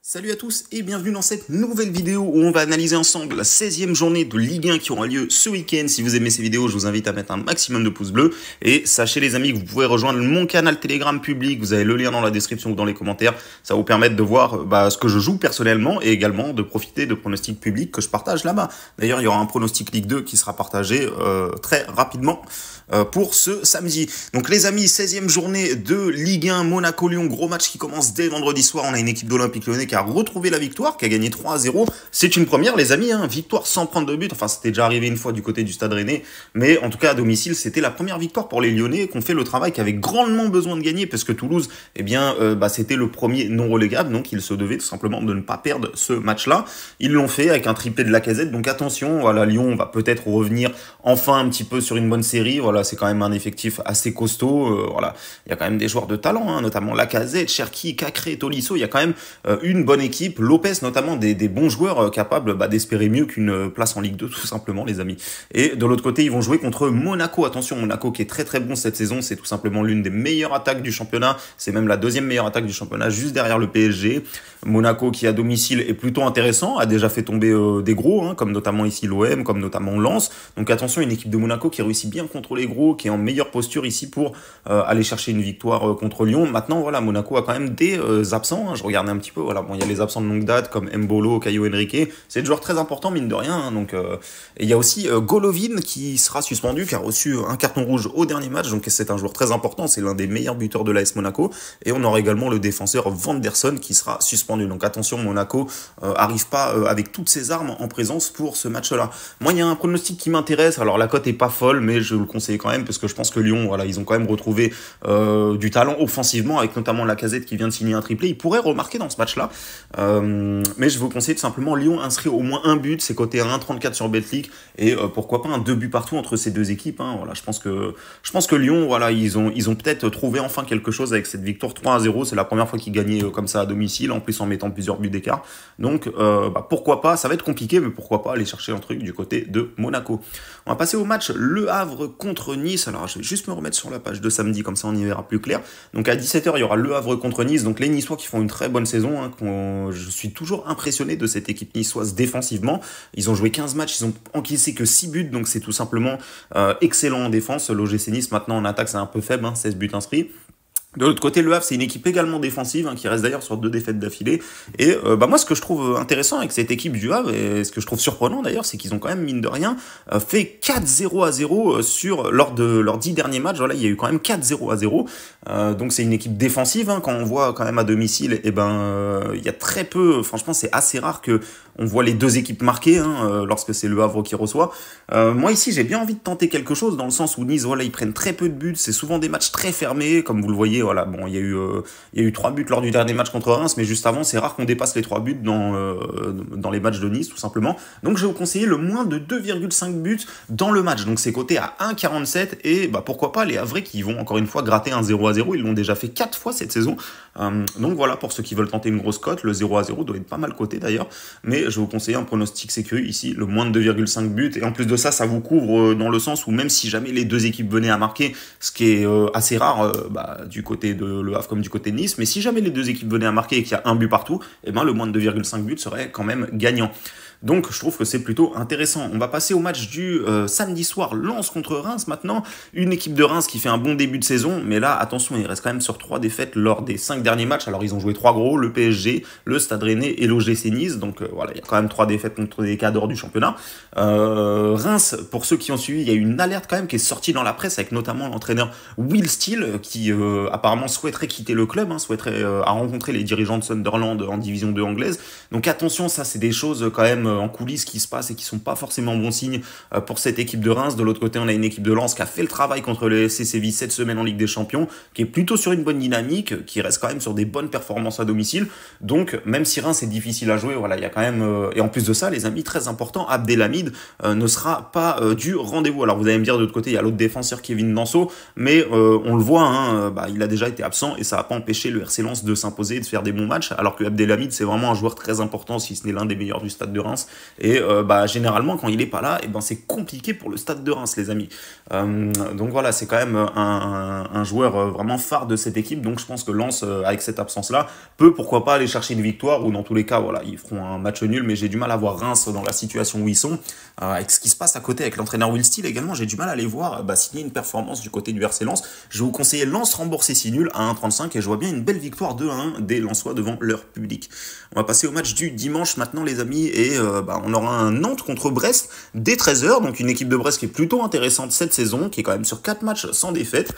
Salut à tous et bienvenue dans cette nouvelle vidéo où on va analyser ensemble la 16e journée de Ligue 1 qui aura lieu ce week-end. Si vous aimez ces vidéos, je vous invite à mettre un maximum de pouces bleus. Et sachez les amis que vous pouvez rejoindre mon canal Telegram public. Vous avez le lien dans la description ou dans les commentaires. Ça va vous permettre de voir ce que je joue personnellement et également de profiter de pronostics publics que je partage là-bas. D'ailleurs, il y aura un pronostic Ligue 2 qui sera partagé très rapidement pour ce samedi. Donc les amis, 16e journée de Ligue 1, Monaco-Lyon, gros match qui commence dès vendredi soir. On a une équipe d'Olympique Lyonnais qui a retrouvé la victoire, qui a gagné 3-0. C'est une première les amis, hein, victoire sans prendre de but. Enfin, c'était déjà arrivé une fois du côté du Stade Rennais, mais en tout cas à domicile, c'était la première victoire pour les Lyonnais qui ont fait le travail qui avait grandement besoin de gagner parce que Toulouse, eh bien, c'était le premier non relégable, donc ils se devaient tout simplement de ne pas perdre ce match-là. Ils l'ont fait avec un triplé de Lacazette, donc attention, voilà, Lyon va peut-être revenir enfin un petit peu sur une bonne série. Voilà, c'est quand même un effectif assez costaud. Voilà, il y a quand même des joueurs de talent, hein, notamment Lacazette, Cherki, Cacré, Tolisso. Il y a quand même une bonne équipe. Lopez notamment, des bons joueurs capables d'espérer mieux qu'une place en Ligue 2 tout simplement les amis. Et de l'autre côté, ils vont jouer contre Monaco. Attention, Monaco qui est très très bon cette saison, c'est tout simplement l'une des meilleures attaques du championnat. C'est même la deuxième meilleure attaque du championnat, juste derrière le PSG. Monaco qui à domicile est plutôt intéressant, a déjà fait tomber des gros, hein, comme notamment ici l'OM, comme notamment Lens. Donc attention, une équipe de Monaco qui réussit bien contre les gros, qui est en meilleure posture ici pour aller chercher une victoire contre Lyon. Maintenant, voilà, Monaco a quand même des absents. Hein, je regardais un petit peu, voilà, bon, il y a les absents de longue date comme Mbolo, Caio Henrique. C'est des joueurs très importants, mine de rien. Hein, donc, et il y a aussi Golovin qui sera suspendu, qui a reçu un carton rouge au dernier match. Donc c'est un joueur très important, c'est l'un des meilleurs buteurs de l'AS Monaco. Et on aura également le défenseur Vanderson qui sera suspendu. Donc attention, Monaco arrive pas avec toutes ses armes en présence pour ce match-là. Moi, il y a un pronostic qui m'intéresse. Alors la cote est pas folle, mais je le conseille quand même parce que je pense que Lyon, voilà, ils ont quand même retrouvé du talent offensivement avec notamment Lacazette qui vient de signer un triplé. Il pourrait remarquer dans ce match-là. Mais je vous conseille tout simplement Lyon inscrit au moins un but, c'est coté à 1,34 sur Betclic et pourquoi pas un 2 buts partout entre ces deux équipes. Hein. Voilà, je pense que Lyon, voilà, ils ont peut-être trouvé enfin quelque chose avec cette victoire 3-0. C'est la première fois qu'ils gagnaient comme ça à domicile, en plus en mettant plusieurs buts d'écart. Donc pourquoi pas, ça va être compliqué, mais pourquoi pas aller chercher un truc du côté de Monaco. On va passer au match Le Havre contre Nice. Alors je vais juste me remettre sur la page de samedi, comme ça on y verra plus clair. Donc à 17h, il y aura Le Havre contre Nice. Donc les Niçois qui font une très bonne saison. Hein, je suis toujours impressionné de cette équipe niçoise défensivement. Ils ont joué 15 matchs, ils ont encaissé que 6 buts, donc c'est tout simplement excellent en défense. L'OGC Nice maintenant en attaque c'est un peu faible, hein, 16 buts inscrits. De l'autre côté, le Havre, c'est une équipe également défensive, hein, qui reste d'ailleurs sur 2 défaites d'affilée. Et moi, ce que je trouve intéressant avec cette équipe du Havre, et ce que je trouve surprenant d'ailleurs, c'est qu'ils ont quand même, mine de rien, fait 4-0 lors de leurs 10 derniers matchs. Voilà, il y a eu quand même 4-0. Donc c'est une équipe défensive, hein, quand on voit quand même à domicile, et il y a très peu, franchement, c'est assez rare que on voit les deux équipes marquées, hein, lorsque c'est le Havre qui reçoit. Moi ici, j'ai bien envie de tenter quelque chose dans le sens où Nice, voilà, ils prennent très peu de buts. C'est souvent des matchs très fermés, comme vous le voyez. Voilà, bon, il y a eu 3 buts lors du dernier match contre Reims, mais juste avant, c'est rare qu'on dépasse les 3 buts dans les matchs de Nice, tout simplement. Donc, je vais vous conseiller le moins de 2,5 buts dans le match. Donc, c'est coté à 1,47 et pourquoi pas les Havrais qui vont encore une fois gratter un 0-0. Ils l'ont déjà fait 4 fois cette saison. Donc, voilà, pour ceux qui veulent tenter une grosse cote, le 0-0 doit être pas mal coté d'ailleurs. Mais je vais vous conseiller un pronostic sécu ici, le moins de 2,5 buts. Et en plus de ça, ça vous couvre dans le sens où même si jamais les deux équipes venaient à marquer, ce qui est assez rare du côté de Le Havre comme du côté de Nice, mais si jamais les deux équipes venaient à marquer et qu'il y a un but partout, le moins de 2,5 buts serait quand même gagnant. Donc je trouve que c'est plutôt intéressant. On va passer au match du samedi soir, Lens contre Reims maintenant. Une équipe de Reims qui fait un bon début de saison, mais là, attention, il reste quand même sur 3 défaites lors des 5 derniers matchs. Alors ils ont joué 3 gros, le PSG, le Stade Rennais et l'OGC Nice. Donc voilà, il y a quand même 3 défaites contre des cadres du championnat. Reims, pour ceux qui ont suivi, il y a eu une alerte quand même qui est sortie dans la presse avec notamment l'entraîneur Will Steele qui apparemment souhaiterait quitter le club, hein, souhaiterait à rencontrer les dirigeants de Sunderland en division 2 anglaise. Donc attention, ça c'est des choses quand même en coulisses qui se passent et qui sont pas forcément bons signes pour cette équipe de Reims. De l'autre côté, on a une équipe de Lens qui a fait le travail contre le FC Séville cette semaine en Ligue des Champions, qui est plutôt sur une bonne dynamique, qui reste quand même sur des bonnes performances à domicile. Donc, même si Reims est difficile à jouer, voilà, il y a quand même... et en plus de ça, les amis, très important, Abdelhamid ne sera pas du rendez-vous. Alors, vous allez me dire, de l'autre côté, il y a l'autre défenseur, Kevin Danso, mais on le voit, hein, il a déjà été absent et ça n'a pas empêché le RC Lens de s'imposer, de faire des bons matchs, alors que Abdelhamid, c'est vraiment un joueur très important, si ce n'est l'un des meilleurs du stade de Reims. Reims. Et généralement, quand il est pas là, et ben c'est compliqué pour le Stade de Reims, les amis. Donc voilà, c'est quand même un joueur vraiment phare de cette équipe. Donc je pense que Lens, avec cette absence-là, peut pourquoi pas aller chercher une victoire, ou dans tous les cas, voilà, ils feront un match nul. Mais j'ai du mal à voir Reims dans la situation où ils sont. Avec ce qui se passe à côté avec l'entraîneur Will Steele également, j'ai du mal à les voir signer une performance du côté du RC Lens. Je vais vous conseiller Lens remboursé 6 nuls à 1,35 et je vois bien une belle victoire 2-1 des Lensois devant leur public. On va passer au match du dimanche maintenant, les amis, et on aura un Nantes contre Brest dès 13 h, donc une équipe de Brest qui est plutôt intéressante cette saison, qui est quand même sur 4 matchs sans défaite,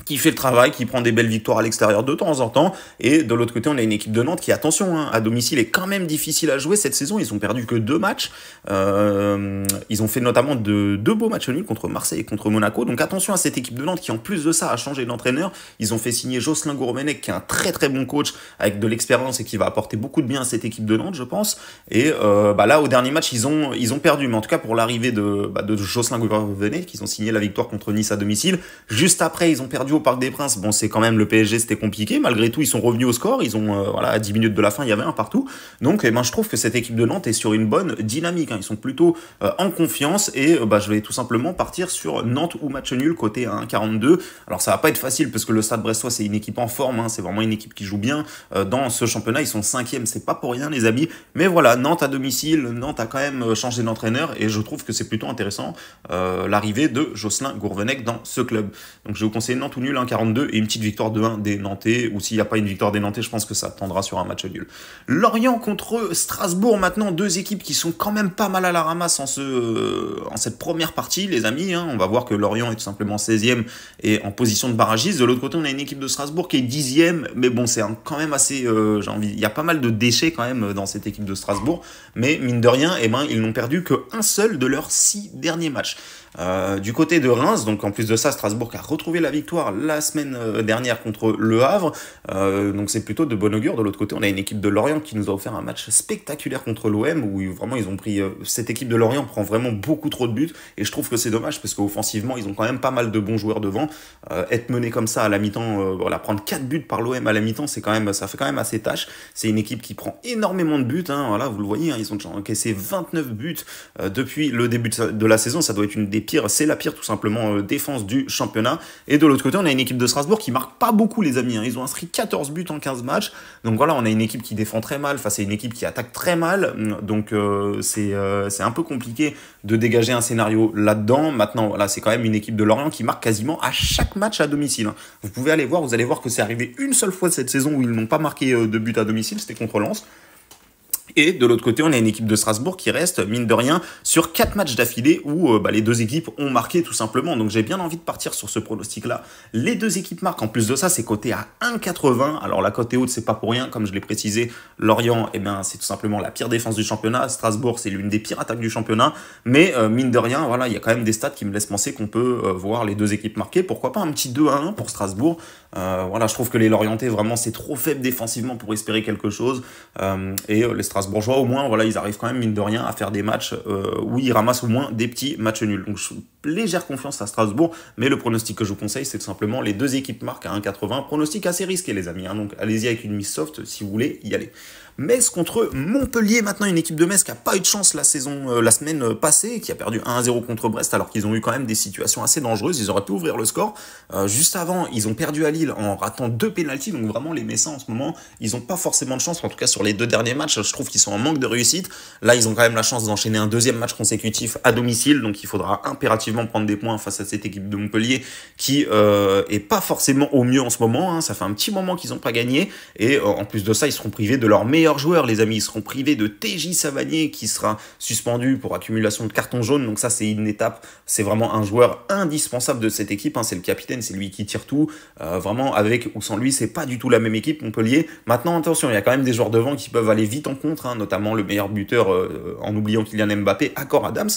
qui fait le travail, qui prend des belles victoires à l'extérieur de temps en temps. Et de l'autre côté, on a une équipe de Nantes qui, attention, à domicile est quand même difficile à jouer cette saison. Ils ont perdu que 2 matchs. Ils ont fait notamment deux beaux matchs nuls contre Marseille et contre Monaco. Donc attention à cette équipe de Nantes qui, en plus de ça, a changé d'entraîneur. Ils ont fait signer Jocelyn Gourvenec, qui est un très très bon coach avec de l'expérience et qui va apporter beaucoup de bien à cette équipe de Nantes, je pense. Et là, au dernier match, ils ont perdu. Mais en tout cas, pour l'arrivée de Jocelyn Gourvenec, ils ont signé la victoire contre Nice à domicile. Juste après, ils ont perdu au Parc des Princes. Bon, c'est quand même le PSG, c'était compliqué. Malgré tout, ils sont revenus au score. Ils ont, à 10 minutes de la fin, il y avait un partout. Donc, je trouve que cette équipe de Nantes est sur une bonne dynamique. Ils sont plutôt en confiance. Et je vais tout simplement partir sur Nantes ou match nul côté 1,42. Alors, ça va pas être facile parce que le Stade Brestois, c'est une équipe en forme. C'est vraiment une équipe qui joue bien dans ce championnat. Ils sont 5e, c'est pas pour rien, les amis. Mais voilà, Nantes à domicile. Nantes a quand même changé d'entraîneur et je trouve que c'est plutôt intéressant l'arrivée de Jocelyn Gourvenec dans ce club. Donc, je vais vous conseiller Nantes ou nul 1,42 et une petite victoire de 1 des Nantais, ou s'il n'y a pas une victoire des Nantais, je pense que ça tendra sur un match nul. Lorient contre Strasbourg, maintenant, deux équipes qui sont quand même pas mal à la ramasse en cette première partie, les amis. On va voir que Lorient est tout simplement 16e et en position de barragiste. De l'autre côté, on a une équipe de Strasbourg qui est 10e, mais bon, c'est quand même assez, il y a pas mal de déchets quand même dans cette équipe de Strasbourg, mais mine de rien, ils n'ont perdu qu'un seul de leurs 6 derniers matchs. Du côté de Reims, donc en plus de ça, Strasbourg a retrouvé la victoire la semaine dernière contre Le Havre, donc c'est plutôt de bon augure. De l'autre côté, on a une équipe de Lorient qui nous a offert un match spectaculaire contre l'OM, où vraiment ils ont pris, cette équipe de Lorient prend vraiment beaucoup trop de buts, et je trouve que c'est dommage parce qu'offensivement ils ont quand même pas mal de bons joueurs devant. Être mené comme ça à la mi-temps, prendre 4 buts par l'OM à la mi-temps, ça fait quand même assez tâche. C'est une équipe qui prend énormément de buts, vous le voyez, ils ont encaissé 29 buts depuis le début de la saison. Ça doit être une des pires, c'est la pire tout simplement défense du championnat. Et de l'autre côté, on a une équipe de Strasbourg qui marque pas beaucoup, les amis. Ils ont inscrit 14 buts en 15 matchs. Donc voilà, on a une équipe qui défend très mal face à une équipe qui attaque très mal. Donc c'est un peu compliqué de dégager un scénario là-dedans. Maintenant, voilà, c'est quand même une équipe de Lorient qui marque quasiment à chaque match à domicile. Vous pouvez aller voir, vous allez voir que c'est arrivé une seule fois cette saison où ils n'ont pas marqué de but à domicile, c'était contre Lens. Et de l'autre côté, on a une équipe de Strasbourg qui reste, mine de rien, sur 4 matchs d'affilée où les deux équipes ont marqué tout simplement. Donc j'ai bien envie de partir sur ce pronostic-là. Les deux équipes marquent. En plus de ça, c'est coté à 1,80. Alors la cote est haute, c'est pas pour rien. Comme je l'ai précisé, Lorient, c'est tout simplement la pire défense du championnat. Strasbourg, c'est l'une des pires attaques du championnat. Mais mine de rien, voilà, il y a quand même des stats qui me laissent penser qu'on peut voir les deux équipes marquer. Pourquoi pas un petit 2-1 pour Strasbourg. Voilà, je trouve que les Lorientais, vraiment, c'est trop faible défensivement pour espérer quelque chose. Et les Strasbourgeois, au moins, voilà, ils arrivent quand même, mine de rien, à faire des matchs où ils ramassent au moins des petits matchs nuls. Donc, légère confiance à Strasbourg, mais le pronostic que je vous conseille, c'est tout simplement les deux équipes marquent à 1,80. Pronostic assez risqué, les amis. Donc, allez-y avec une mise soft si vous voulez y aller. Metz contre Montpellier, maintenant une équipe de Metz qui n'a pas eu de chance la semaine passée, qui a perdu 1-0 contre Brest, alors qu'ils ont eu quand même des situations assez dangereuses. Ils auraient pu ouvrir le score. Juste avant, ils ont perdu à Lille en ratant 2 pénaltys, donc vraiment les Messins en ce moment, ils n'ont pas forcément de chance, en tout cas sur les 2 derniers matchs, je trouve qu'ils sont en manque de réussite. Là, ils ont quand même la chance d'enchaîner un deuxième match consécutif à domicile, donc il faudra impérativement prendre des points face à cette équipe de Montpellier qui est pas forcément au mieux en ce moment. Ça fait un petit moment qu'ils n'ont pas gagné, et en plus de ça, ils seront privés de leur meilleur joueur, les amis. Ils seront privés de TJ Savanier qui sera suspendu pour accumulation de cartons jaunes. Donc ça, c'est une étape. C'est vraiment un joueur indispensable de cette équipe. C'est le capitaine, c'est lui qui tire tout. Vraiment, avec ou sans lui, c'est pas du tout la même équipe, Montpellier. Maintenant, attention, il y a quand même des joueurs devant qui peuvent aller vite en contre, notamment le meilleur buteur, en oubliant Kylian Mbappé, Akor Adams,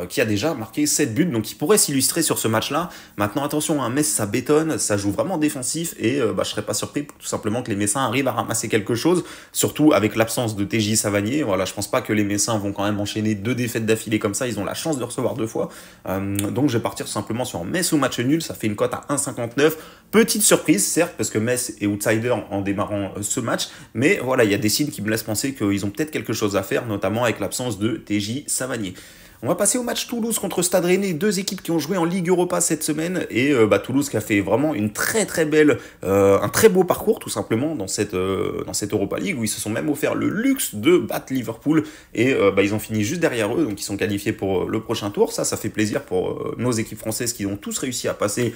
qui a déjà marqué 7 buts. Donc il pourrait s'illustrer sur ce match-là. Maintenant, attention, Metz, ça bétonne, ça joue vraiment défensif, et je serais pas surpris tout simplement que les Messins arrivent à ramasser quelque chose, surtout avec l'absence de TJ Savanier. Voilà, je pense pas que les Messins vont quand même enchaîner 2 défaites d'affilée comme ça. Ils ont la chance de recevoir 2 fois. Donc je vais partir simplement sur Metz ou match nul. Ça fait une cote à 1,59. Petite surprise surprise, certes, parce que Metz est outsider en démarrant ce match, mais voilà, il y a des signes qui me laissent penser qu'ils ont peut-être quelque chose à faire, notamment avec l'absence de TJ Savanier. On va passer au match Toulouse contre Stade Rennais, deux équipes qui ont joué en Ligue Europa cette semaine, et Toulouse qui a fait vraiment une très belle, un très beau parcours tout simplement dans cette Europa League, où ils se sont même offert le luxe de battre Liverpool, et ils ont fini juste derrière eux, donc ils sont qualifiés pour le prochain tour. Ça fait plaisir pour nos équipes françaises qui ont tous réussi à passer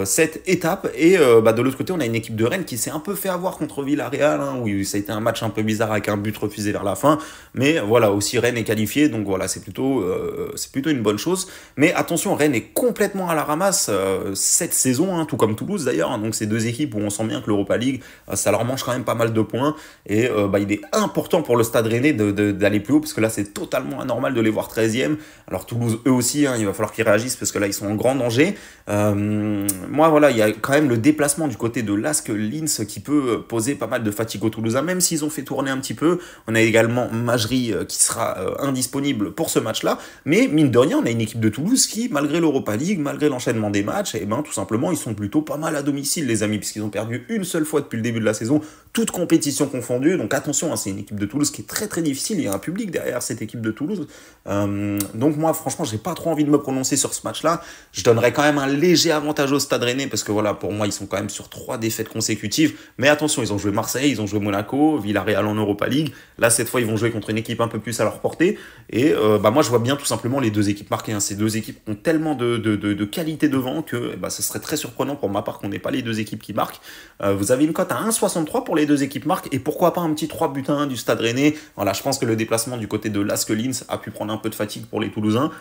cette étape, et de l'autre côté on a une équipe de Rennes qui s'est un peu fait avoir contre Villarreal, hein, où ça a été un match un peu bizarre avec un but refusé vers la fin, mais voilà, aussi Rennes est qualifié, donc voilà, c'est plutôt une bonne chose. Mais attention, Rennes est complètement à la ramasse cette saison, hein, tout comme Toulouse d'ailleurs, hein, donc c'est deux équipes où on sent bien que l'Europa League, ça leur mange quand même pas mal de points, et il est important pour le Stade Rennais d'aller plus haut, parce que là c'est totalement anormal de les voir 13e, alors Toulouse eux aussi, hein, il va falloir qu'ils réagissent, parce que là ils sont en grand danger. Moi voilà, il y a quand même le déplacement du côté de Lask Linz qui peut poser pas mal de fatigue aux Toulousains, même s'ils ont fait tourner un petit peu. On a également Majri qui sera indisponible pour ce match-là, mais mine de rien, on a une équipe de Toulouse qui, malgré l'Europa League, malgré l'enchaînement des matchs, et tout simplement, ils sont plutôt pas mal à domicile, les amis, puisqu'ils ont perdu une seule fois depuis le début de la saison, toute compétition confondue. Donc attention, hein, c'est une équipe de Toulouse qui est très difficile, il y a un public derrière cette équipe de Toulouse. Donc moi, franchement, j'ai pas trop envie de me prononcer sur ce match-là. Je donnerais quand même un léger avantage au Stade Rennais, parce que voilà, pour moi, ils sont quand même sur 3 défaites consécutives. Mais attention, ils ont joué Marseille, ils ont joué Monaco, Villarreal en Europa League. Là, cette fois, ils vont jouer contre une équipe un peu plus à leur portée. Et moi, je vois bien tout simplement les deux équipes marquées, hein. Ces deux équipes ont tellement de qualité devant que ce serait très surprenant pour ma part qu'on n'ait pas les deux équipes qui marquent. Vous avez une cote à 1,63 pour les deux équipes marquent, et pourquoi pas un petit 3 buts à 1 du Stade Rennais. Voilà, je pense que le déplacement du côté de Lask Linz a pu prendre un peu de fatigue pour les Toulousains,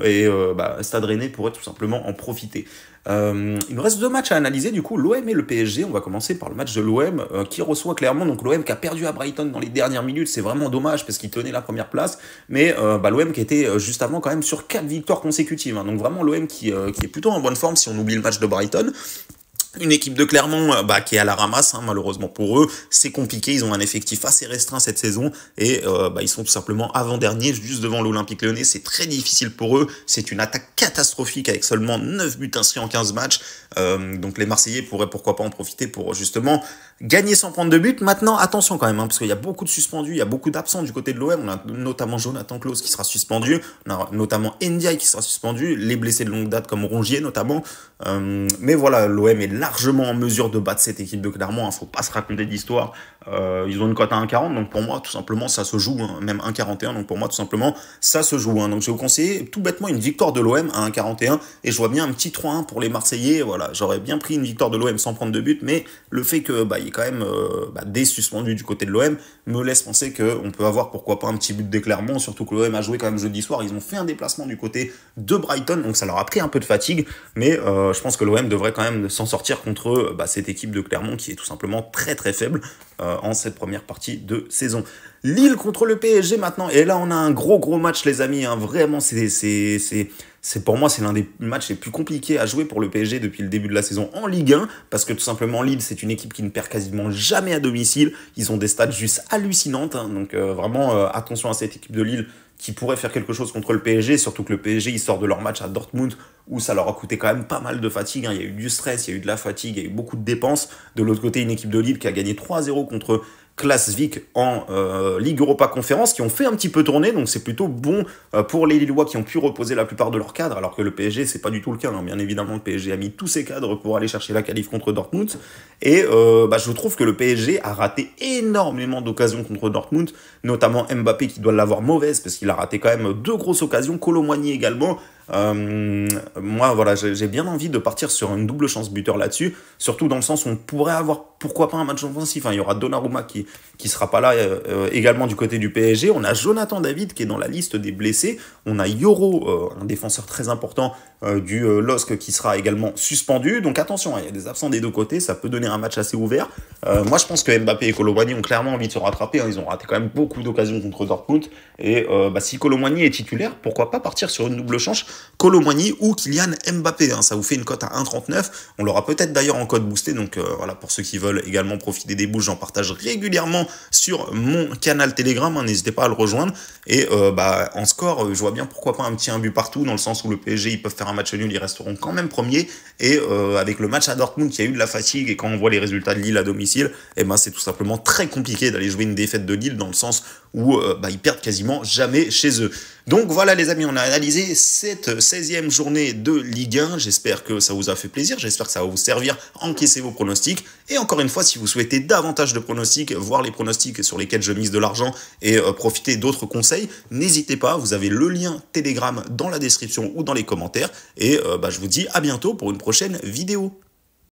et Stade Rennais pourrait tout simplement en profiter. Il nous reste 2 matchs à analyser, du coup, l'OM et le PSG. On va commencer par le match de l'OM qui reçoit clairement, donc l'OM qui a perdu à Brighton dans les dernières minutes, c'est vraiment dommage parce qu'il tenait la première place, mais l'OM qui était juste avant quand même sur 4 victoires consécutives, hein. Donc vraiment l'OM qui est plutôt en bonne forme si on oublie le match de Brighton. Une équipe de Clermont qui est à la ramasse, hein, malheureusement pour eux, c'est compliqué, ils ont un effectif assez restreint cette saison, et ils sont tout simplement avant-derniers, juste devant l'Olympique Lyonnais. C'est très difficile pour eux, c'est une attaque catastrophique avec seulement 9 buts inscrits en 15 matchs, donc les Marseillais pourraient pourquoi pas en profiter pour justement gagner sans prendre de but. Maintenant, attention quand même, hein, parce qu'il y a beaucoup de suspendus, il y a beaucoup d'absents du côté de l'OM, on a notamment Jonathan Klaus qui sera suspendu, on a notamment Ndiaye qui sera suspendu, les blessés de longue date comme Rongier notamment, mais voilà, l'OM est largement en mesure de battre cette équipe de Clermont, hein, faut pas se raconter d'histoire. Ils ont une cote à 1,40, donc pour moi tout simplement ça se joue, hein, même 1,41, donc pour moi tout simplement ça se joue, hein. Donc je vais vous conseiller tout bêtement une victoire de l'OM à 1,41, et je vois bien un petit 3-1 pour les Marseillais. Voilà, j'aurais bien pris une victoire de l'OM sans prendre de but, mais le fait que il y ait quand même des suspendus du côté de l'OM me laisse penser qu'on peut avoir pourquoi pas un petit but de Clermont, surtout que l'OM a joué quand même jeudi soir, ils ont fait un déplacement du côté de Brighton, donc ça leur a pris un peu de fatigue, mais je pense que l'OM devrait quand même s'en sortir contre cette équipe de Clermont qui est tout simplement très faible en cette première partie de saison. Lille contre le PSG maintenant, et là on a un gros match les amis, hein. Vraiment c'est pour moi c'est l'un des matchs les plus compliqués à jouer pour le PSG depuis le début de la saison en Ligue 1, parce que tout simplement Lille c'est une équipe qui ne perd quasiment jamais à domicile, ils ont des stats juste hallucinantes, hein. Donc vraiment attention à cette équipe de Lille qui pourrait faire quelque chose contre le PSG, surtout que le PSG il sort de leur match à Dortmund où ça leur a coûté quand même pas mal de fatigue, hein. Il y a eu du stress, il y a eu de la fatigue, il y a eu beaucoup de dépenses. De l'autre côté, une équipe de Lille qui a gagné 3-0 contre Klaasvik en Ligue Europa Conférence, qui ont fait un petit peu tourner, donc c'est plutôt bon pour les Lillois qui ont pu reposer la plupart de leurs cadres, alors que le PSG c'est pas du tout le cas, hein. Bien évidemment le PSG a mis tous ses cadres pour aller chercher la qualif contre Dortmund, et je trouve que le PSG a raté énormément d'occasions contre Dortmund, notamment Mbappé qui doit l'avoir mauvaise parce qu'il a raté quand même 2 grosses occasions, Kolo Muani également. Moi voilà, j'ai bien envie de partir sur une double chance buteur là-dessus, surtout dans le sens où on pourrait avoir pourquoi pas un match offensif, hein. Il y aura Donnarumma qui sera pas là également du côté du PSG, on a Jonathan David qui est dans la liste des blessés, on a Yoro, un défenseur très important du LOSC qui sera également suspendu, donc attention, hein, il y a des absents des deux côtés, ça peut donner un match assez ouvert. Moi je pense que Mbappé et Kolo Muani ont clairement envie de se rattraper, hein. Ils ont raté quand même beaucoup d'occasions contre Dortmund, et si Kolo Muani est titulaire, pourquoi pas partir sur une double chance Kolo Muani ou Kylian Mbappé. Hein. Ça vous fait une cote à 1,39. On l'aura peut-être d'ailleurs en code boosté. Donc voilà, pour ceux qui veulent également profiter des boosts, j'en partage régulièrement sur mon canal Telegram. Hein, n'hésitez pas à le rejoindre. Et en score, je vois bien pourquoi pas un petit 1 but partout, dans le sens où le PSG, ils peuvent faire un match nul, ils resteront quand même premiers. Et avec le match à Dortmund, qui a eu de la fatigue, et quand on voit les résultats de Lille à domicile, eh ben, c'est tout simplement très compliqué d'aller jouer une défaite de Lille, dans le sens où ils perdent quasiment jamais chez eux. Donc voilà les amis, on a analysé cette 16e journée de Ligue 1. J'espère que ça vous a fait plaisir, j'espère que ça va vous servir à encaisser vos pronostics. Et encore une fois, si vous souhaitez davantage de pronostics, voir les pronostics sur lesquels je mise de l'argent et profiter d'autres conseils, n'hésitez pas, vous avez le lien Telegram dans la description ou dans les commentaires. Et je vous dis à bientôt pour une prochaine vidéo.